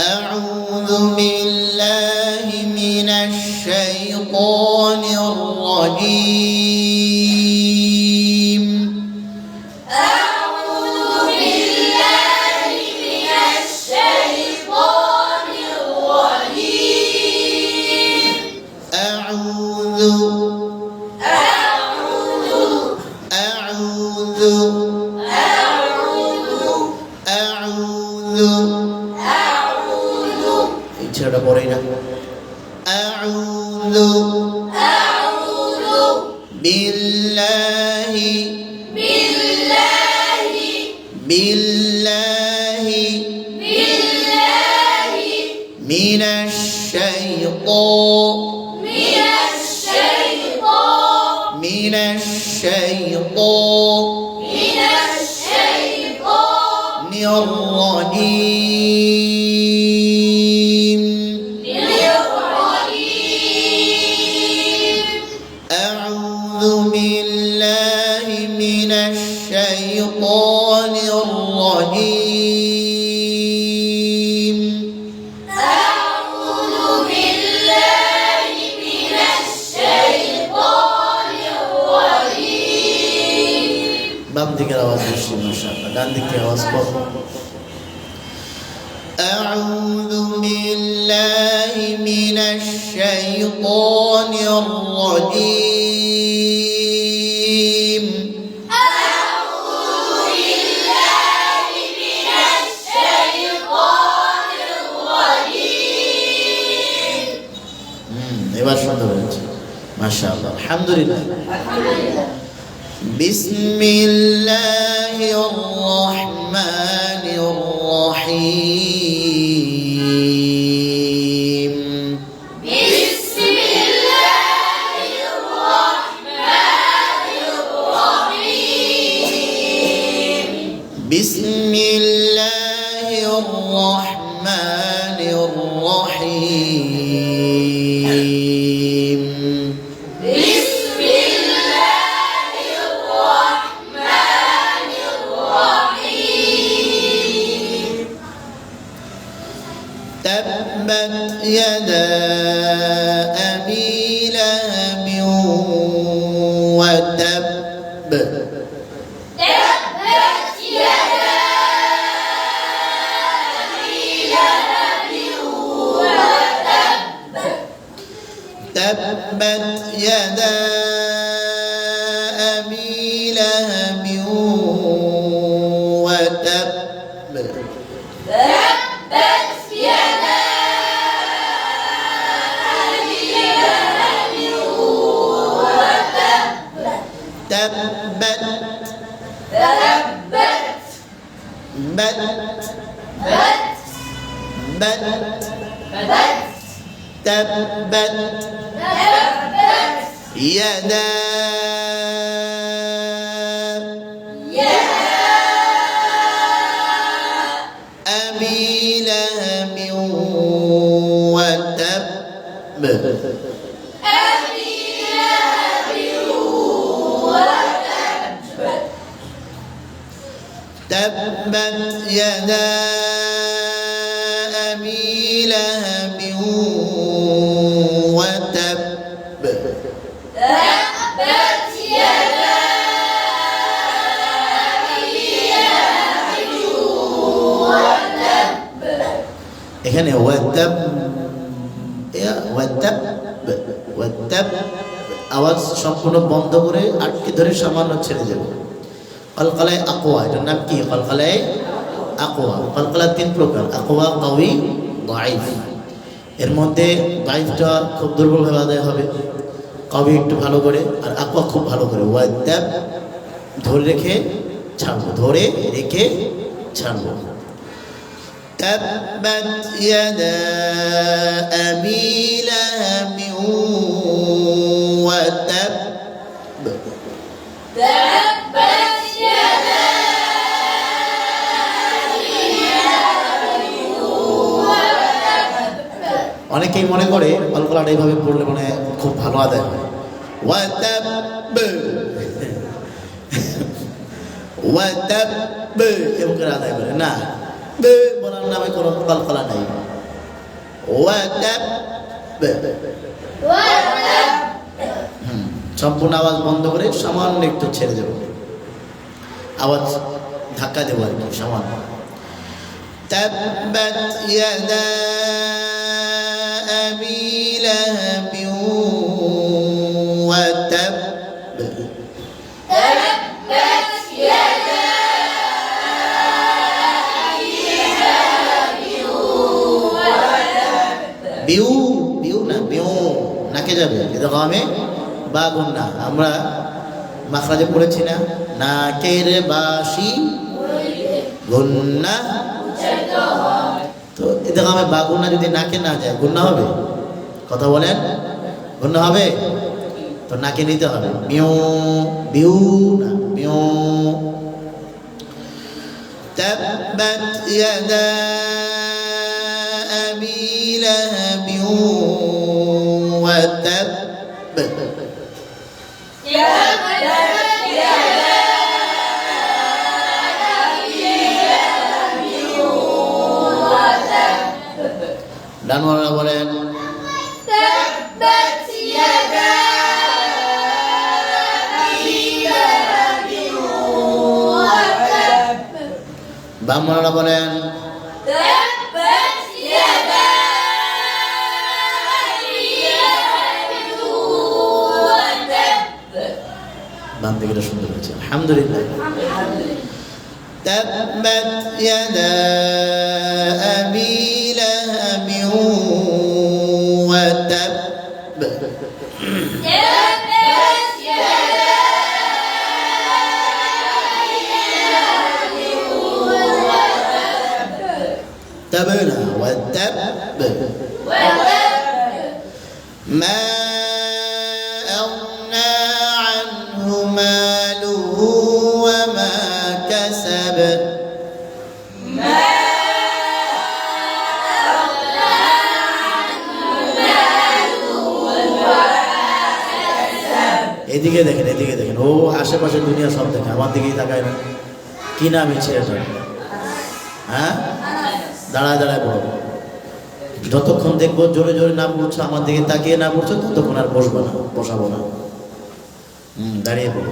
أعوذ بالله من الشيطان الرجيم أعوذ بالله من الشيطان الرجيم أعوذ ছেড়ে পড়ে না أعوذ بالله من الشيطان الرجيم أعوذ بالله من الشيطان الرجيم أعوذ بالله من الشيطان الرجيم বাম দিকের আওয়াজ বেশি মাশাআল্লাহ ডান দিকের আওয়াজ কম أعوذ بالله من الشيطان الرجيم أعوذ بالله من الشيطان الرجيم এবার সুন্দর হয়েছে মাশাআল্লাহ আলহামদুলিল্লাহ بسم الله الرحمن الرحيم بسم الله الرحمن الرحيم بسم الله الرحمن الرحيم بسم الله الرحمن الرحيم تبت يدا أبي لهب وتب تبت يدا أبي لهب وتب تبت يدا أبي لهب وتب تبت يدا أبي لهب وتب تبت تبت بت تبت يدا أبي لهب وتب تبت يدا أبي لهب وتب এখানে ওয়াতাব ওয়াতাব আওয়াজ সম্পূর্ণ বন্ধ করে আটকে ধরে সামান্য ছেড়ে যাবে কলকলায় আকওয়া এটার নাম কি কলকলায় আকওয়া কলকলা তিন প্রকার আকওয়া কাউই দাইফ এর মধ্যে দাইফটা খুব দুর্বলভাবে আদায় হবে কাউই একটু ভালো করে আর আকওয়া খুব ভালো করে ওয়াতাব ধরে রেখে ছাড়বো ধরে রেখে ছাড়বো تبت يدا أبي لهب وتب تبت يدا أبي لهب وتب অনেকেই মনে করে কলকলাটা এইভাবে পড়লে মানে খুব ভালো আদায় হয় ওয়াতাব ওয়াতাব এমন করে আদায় করে না বে বলার নামে কোনো কলকলা নাই ওয়াতাব وتب সম্পূর্ণ আওয়াজ বন্ধ করে সামান্য একটু ছেড়ে দেব, আওয়াজ ধাক্কা দেবো আর কি সামান্য। তাব্বাত ইয়াদা আবি লাহাবিন ওয়া তাব। تبت يدا বিউ বিউ না বিউ নাকে যাবে, ইদগামে বা গুন্না। আমরা মাখরাজে পড়েছি না, নাকের বাসি গুন্না। তো ইদগামে বা গুন্না যদি নাকে না যায় গুন্না হবে? কথা বলেন, গুন্না হবে? তো নাকে নিতে হবে, বিউ বিউ না বিউ। তাব্বাত ইয়াদা আবি লাহাবিন ওয়া তাব। تبت يدا ডানওয়ালা বলেন تبت يدا أبي لهب وتب বামওয়ালা বলেন تبت يدا أبي لهب وتب বাম দিকেটা সুন্দর হয়েছে, আলহামদুলিল্লাহ। تبت يدا أبي لهب وتب تبت يدا تبنا وتب ما أغنى عنه ماله وما كسب এদিকে দেখেন, এদিকে দেখেন, ও আশেপাশে দুনিয়া সব দেখে, আমার দিকেই তাকায় না। কি নাম এই ছেলেটার? হ্যাঁ, দাঁড়ায় দাঁড়ায় বলো। যতক্ষণ দেখবো জোরে জোরে না পড়ছো, আমার দিকে তাকিয়ে না পড়ছো, ততক্ষণ আর বসবো না, বসাবো না। দাঁড়িয়ে পড়ো।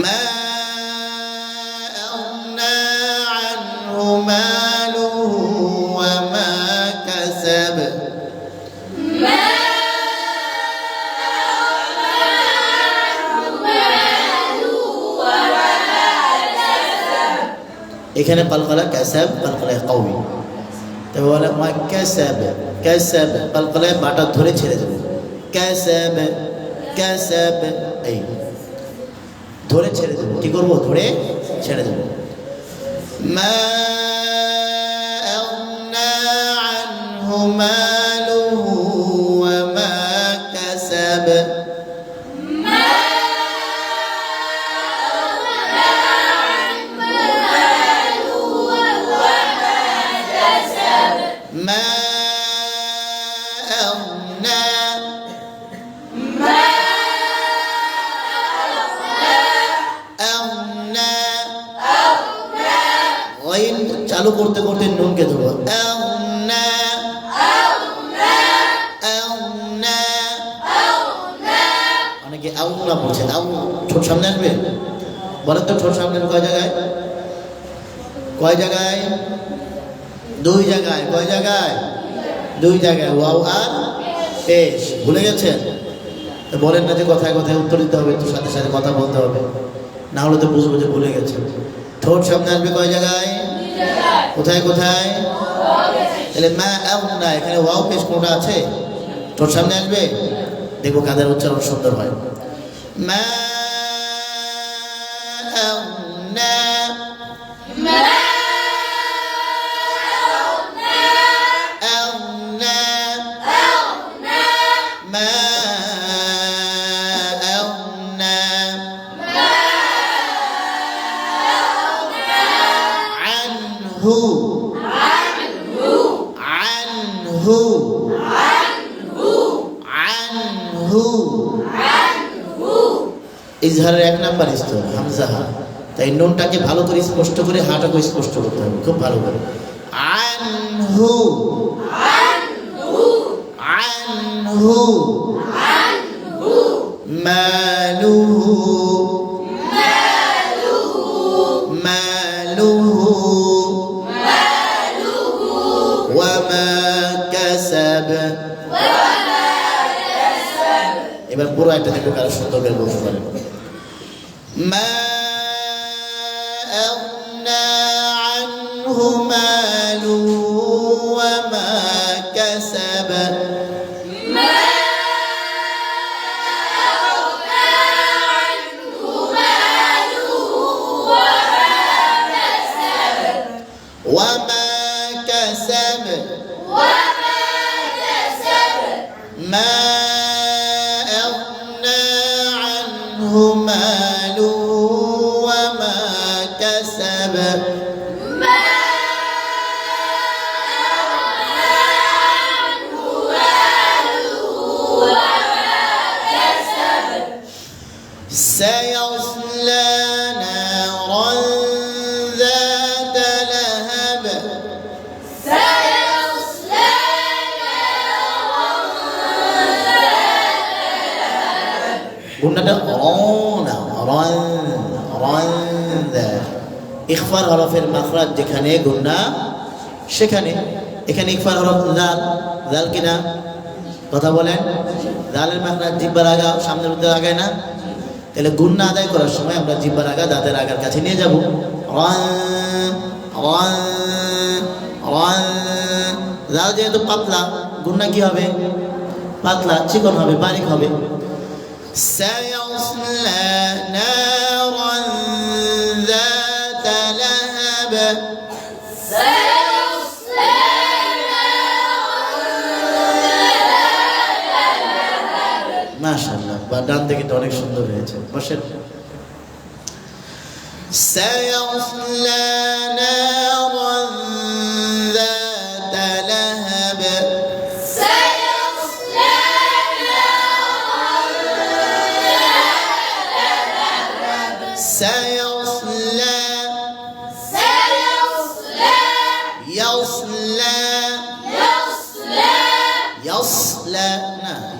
মা আগনা আনহু মালুহু ওয়া মা কাসাব এখানে কলকলা কাসাব, কলকলায় কওমি। তবে বলে মা কাসাব, কাসাব কলকলায় বাটা ধরে ছেড়ে দেবো। কাসাব কাসাব, এই ধরে ছেড়ে দেবো। কি করবো? ধরে ছেড়ে দেবো। মা আগনা আনহু মালুহু ওয়া মা কাসাব ما أغنى أغنى غين চালু করতে করতে নুনকে ধরো। أغنى أغنى অনেকে আউনা বলছে, আউ ঠোঁট সামনে আসবে, বলেন তো ঠোঁট সামনে কয় জায়গায়? কয় জায়গায়? দুই জায়গায়। কয় জায়গায়? দুই জায়গায়, ওয়াও আর পেশ। ভুলে গেছেন? তো বলেন না যে কথায় কথায় উত্তর দিতে হবে, তো সাথে সাথে কথা বলতে হবে, না হলে তো বুঝবো যে ভুলে গেছেন। ঠোঁট সামনে আসবে কয় জায়গায়? কোথায় কোথায়? তাহলে মা আগনা, এখানে ওয়াও পেশ কোনটা আছে? ঠোঁট সামনে আসবে, দেখবো কাদের উচ্চারণ সুন্দর হয়। মা আগনা أغنى ما أغنى عنه عنه عنه ইজহারের এক নাম্বার স্তর হামজা হা, তাই নুনটাকে ভালো করে স্পষ্ট করে হাটাকে স্পষ্ট করতে হবে, খুব ভালো করে। আনহু عنه ماله وما كسب এবার পুরো একটা থেকে কারো সুন্দর করে বলতে পারেন ما أغنى عنه ماله وما كسب وما كسب ما أغنى عنه ماله وما كسب سيصلى نارا ذات لهب قلنا ده رانا রান্দা ইখফার হরফের মাখরাজ যেখানে গুন্না সেখানে এখানে ইখফার হরফ জাল জাল কিনা কথা বলেন জালের মাখরাজ জিহ্বার আগা সামনের মধ্যে আগায় না তাহলে গুন্না আদায় করার সময় আমরা জিহ্বার আগা দাঁতের আগার কাছে নিয়ে যাব জাল যেহেতু পাতলা গুন্না কি হবে পাতলা চিকন হবে বারিক হবে سيصلى نارا ذات لهب মাশাআল্লাহ বাদান থেকে তো অনেক সুন্দর হয়েছে বসেন سيصلى نارا ذات لهب سيصلى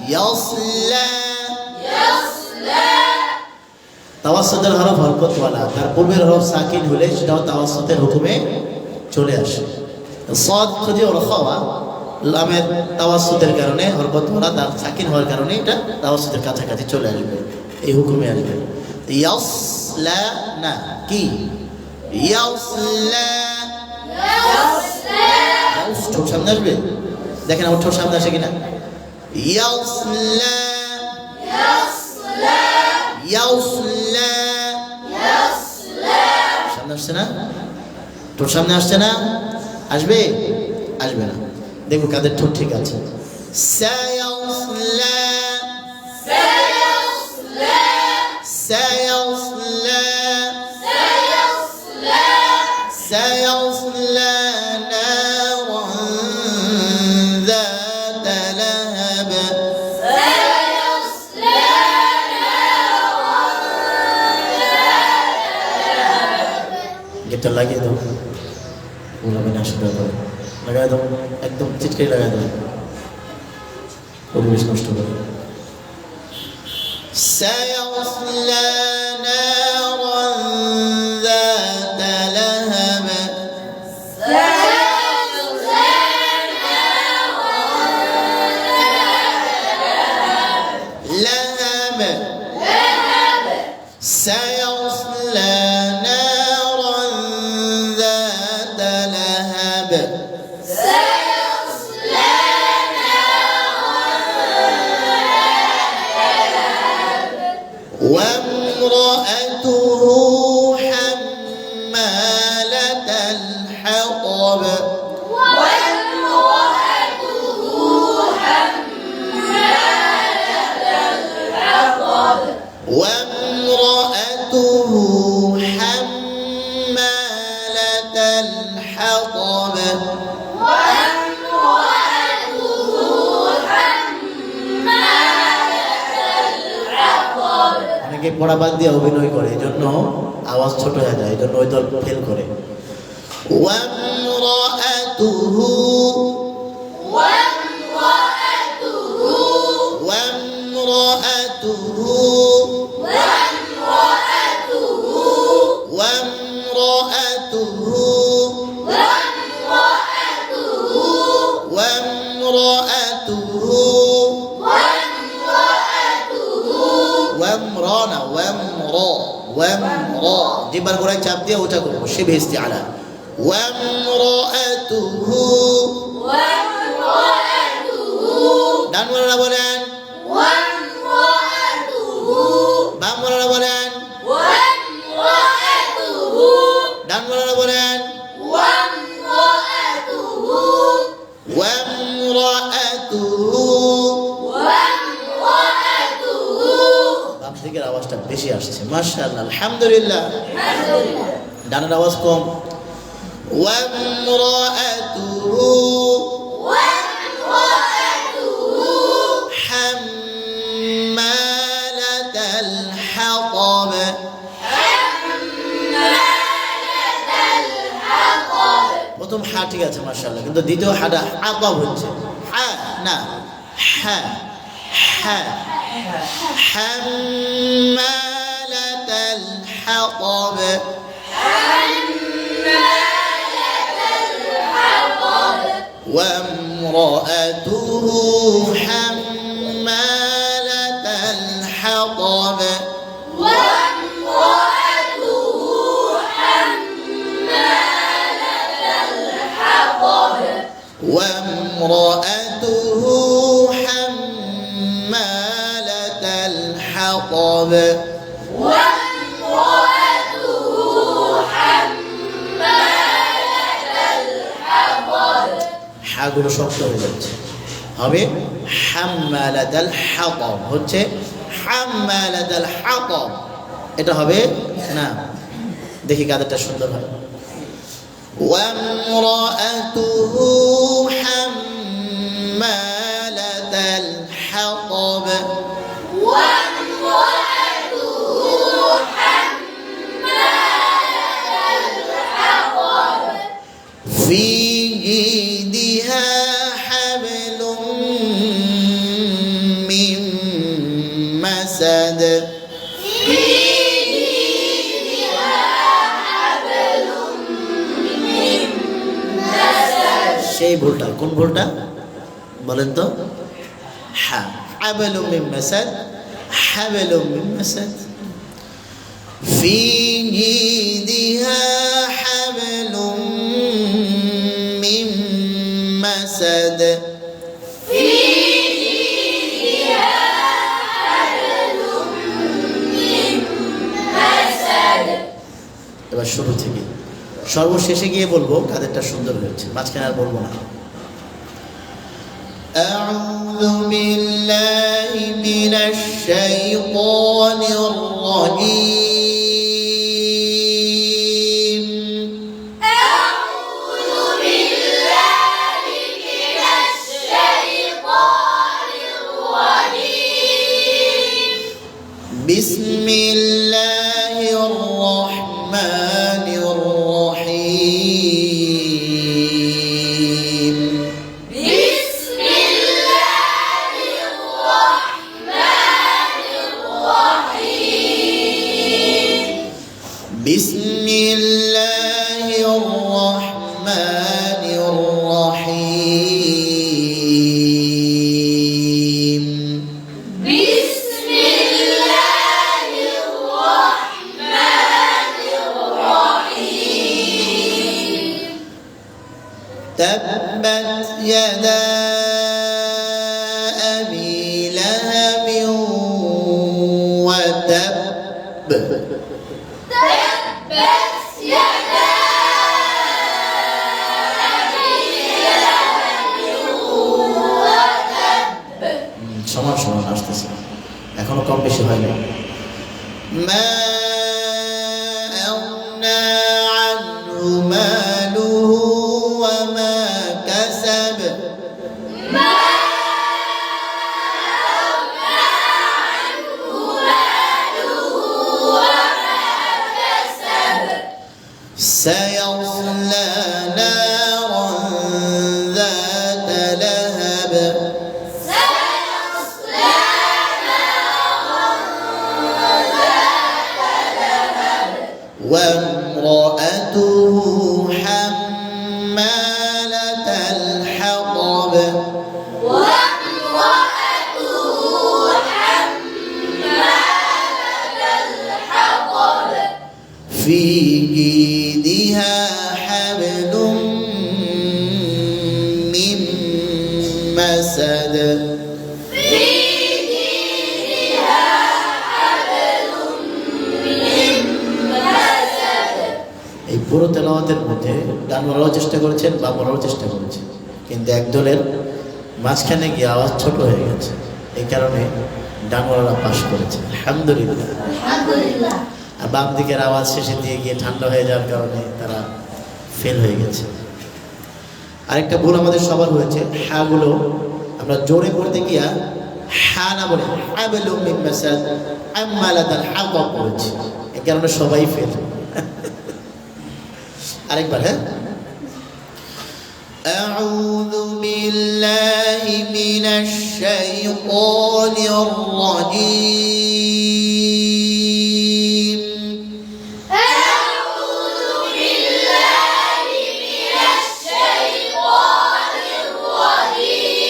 يصلى তাওয়াসসুতের হরফ হরকত ওয়ালা তার পূর্বের হরফ সাকিন হলে সেটাও তাওয়াসসুতের হুকুমে চলে আসে সাদ যদি ওর খাওয়া লামের তাওয়াসসুতের কারণে হরকত ওয়ালা তার সাকিন হওয়ার কারণে এটা তাওয়াসসুতের কাছাকাছি চলে আসবে এই হুকুমে আসবে ইয়াসলা না কি ইয়াসলা ঠোঁট সামনে আসবে দেখেন আমার ঠোঁট সামনে আসে কিনা ইয়াসলা সামনে আসছে না ঠোঁট সামনে আসছে না আসবে আসবে না দেখো কাদের ঠোঁট ঠিক আছে সায়াসলা نارا ذات لهب গিটার লাগিয়ে দাও ওলাবে না আসতে পারে লাগাই দাও একদম চিটকে লাগাই দাও পরিবেশ নষ্ট করে سيصلى نارا ذات لهب لهب سيصلى نارا ذات لهب وامرأته حمالة الحطب وامرأته حمالة الحطب অনেকে পড়া বাদ দিয়ে অভিনয় করে এই জন্য আওয়াজ ছোট হয়ে যায় এই জন্য ওই দল ফেল করে وامرأته তিনবার গোড়ায় চাপ দিয়ে ওটা করবো শিবে ইস্তিআলা ওয়ামরাআতুহু ডান মোলানা বলেন বাম মোলানা বলেন ডান মোলানা বলেন ওয়ামরাআতুহু বাম দিকের আওয়াজটা বেশি আসছে মাশাআল্লাহ আলহামদুলিল্লাহ ডানের আওয়াজ কম ওয়ামরাআতুহু হাম্মালাতাল হাতাব প্রথম হা ঠিক আছে মাশাআল্লাহ কিন্তু দ্বিতীয় হাটা আতাব হচ্ছে হা না হা হা হাম্মালাতাল হাতাব وامرأته حمالة الحطب وامرأته حمالة الحطب হাগুলো শক্ত হয়ে যাচ্ছে হবে হাম্মালাতাল হাতাব হচ্ছে হাম্মালাতাল হাতাব এটা হবে না দেখি কাদেরটা সুন্দর হয় ওয়ামরাআতুহু হাম্মালাতাল হাতাব في جيدها حبل من مسد সেই ভুলটা কোন ভুলটা বলেন তো হ্যাঁ হাবলু মিন মাসাদ হাবলু মিন মাসাদ في جيدها حبل من مسد এবার শুরু থেকে সর্বশেষে গিয়ে বলবো কাদেরটা সুন্দর হয়েছে মাঝখানে আর বলবো না أعوذ بالله من الشيطان الرجيم بسم الله الرحمن الرحيم بسم الله الرحمن الرحيم تبت يدا أبي لهب وتب সমান সমান আসতেছে এখনো কম বেশি হয়নি মা আউনা আনহু মালুহু ওয়া মা কাসাব سيصلى نارا ذات لهب مسد في جيدها حبل من مسد এই পুরো তেলাওয়াতের মধ্যে ডান বলারও চেষ্টা করেছেন বাম বলারও চেষ্টা করেছেন, কিন্তু একদলের মাঝখানে গিয়ে আওয়াজ ছোট হয়ে গেছে, এই কারণে ডান বলারা পাশ করেছে আলহামদুলিল্লাহ। আলহামদুলিল্লাহ। আর বাম দিকের আওয়াজ শেষে দিয়ে গিয়ে ঠান্ডা হয়ে যাওয়ার কারণে তারা ফেল হয়ে গেছে। আরেকটা ভুল আমাদের সবার হয়েছে, হাগুলো আমরা জোরে করতে গিয়া হা না বলে হাবলু মিন মাসাদ আমালাতাল হাকা করেছি, এই কারণে সবাই ফেল। আরেকবার, হ্যাঁ, আউযু বিল্লাহি মিনাশ শাইতানির রাজীম। أعوذ بالله من الشيطان الرجيم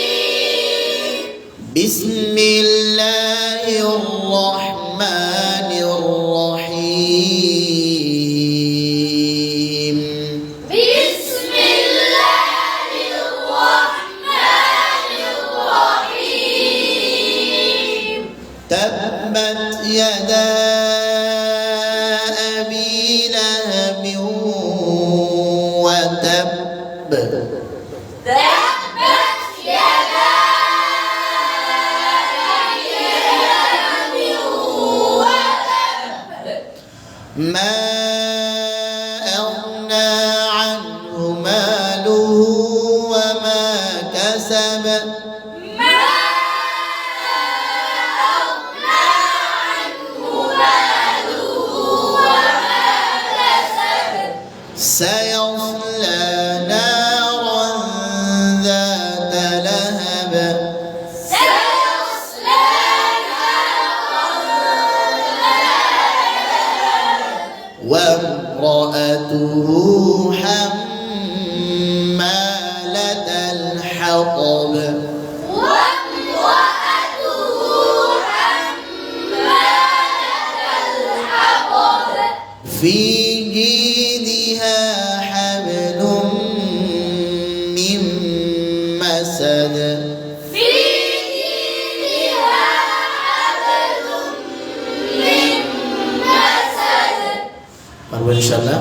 বিসমিল্লাহির রহমানির রহিম। بسم الله الرحمن الرحيم تبت يدا أبي لهب وتب تبت يدا أبي لهب وتب ما أغنى عنه ماله وما كسب ما أغنى عنه ماله وما كسب سيصلى نارا ذات لهب سيصلى وامرأته حمالة الحطب وامرأته حمالة الحطب في جيدها حبل من مسد في جيدها حبل من مسد পারবো ইনশাআল্লাহ।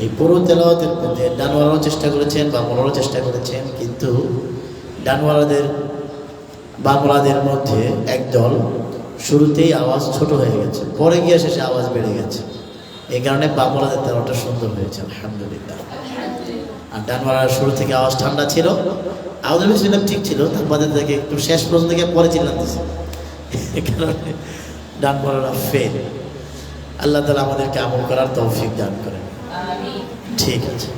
এই পুরো তেলাওয়াতের মধ্যে ডানওয়ালারও চেষ্টা করেছেন বামওয়ালারও চেষ্টা করেছেন, কিন্তু বামওয়ালাদের মধ্যে একদল শুরুতেই আওয়াজ ছোট হয়ে গেছে, পরে গিয়ে শেষে আওয়াজ বেড়ে গেছে, এই কারণে বামওয়ালাদের তেলাওয়াতটা সুন্দর হয়েছে আলহামদুলিল্লাহ। আর ডানওয়ালার শুরু থেকে আওয়াজ ঠান্ডা ছিল, আওয়াজ ছিলাম ঠিক ছিল, তারপরে থেকে একটু শেষ পর্যন্ত থেকে পরে চিল্লান দিছে, এই কারণে ডানওয়ালারা ফেল। আল্লাহ তাআলা আমাদেরকে আমল করার তৌফিক দান করেন। آمين ঠিক আছে।